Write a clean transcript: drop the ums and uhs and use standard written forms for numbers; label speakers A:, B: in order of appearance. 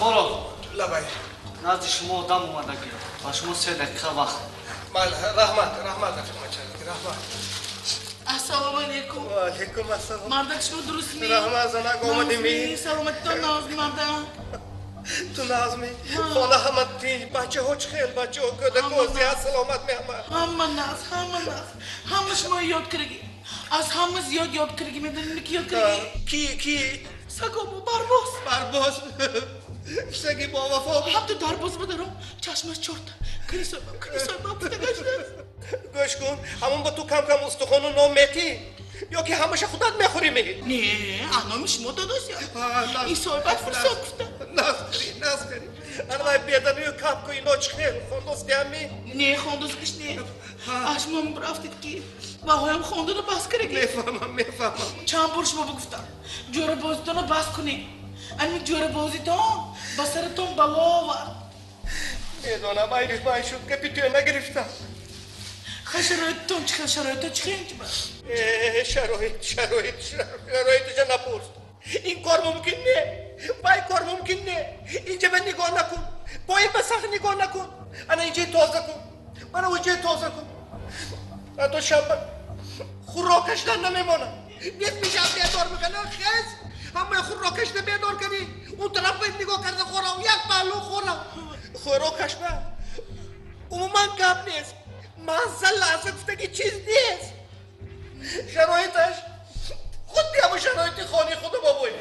A: سفارو
B: لبای
A: نزد شما آدم اومده و شما 3 دقیقه وقت.
B: رحمت رفیق چند رحمت.
C: السلام علیکم.
B: و علیکم السلام.
C: مردک شما درست می؟
B: رحمت زنک آمدی می؟
C: سلامت تو ناز مردم.
B: تو نازمی خانه همه تین بچه ها چه خیل بچه ها کده کوزی ها سلامت می
C: همه ناز همه شما یاد کرگی از همه زیاد یاد کرگی میدونی کی یاد کرگی؟
B: کی؟
C: سگامو
B: برباز سگی با وفا
C: حتی درباز بدارم چشمش چرت کریسای باب بودگش
B: گوش کن همون با تو کم استخوان و نامیتی یا که همشه خودت میخوری می
C: نه انا شما داداش این صحبت فرصت گفته
B: ناز کری انا بیادنی و کپ کوی نوچ خیل خوندوز گمی
C: نه خوندوز کش نه اشمام برافتید که و هایم خونده رو بس کرگی
B: میفهمم
C: چند بار شما بگفتم جوره بازیتون رو بس کنی این جوره بازیتون با سرتون بلا آورد
B: میدونم ایریش باید شد که پیتو نگرفتم
C: شرایطتون چه شرایطتون چه اینجا
B: شرایطش نپرس این کار ممکن نه بای کار ممکن نه اینجا به نگاه نکن بای بسخ نگاه نکن انا اینجا تازه کن من اوجه تازه کن تو شب خوراکش نمیمونه نیت میشه بیادار میکنه خیز همه خوراکش بیادار کنی اون طرف باید نگاه کرده خورم یک پهلو خورم خوراکش نه عموما گپ نیست محضر لحظه گفته که چیز نیست شرایطش خود همون شرایط خانی خودو بابایی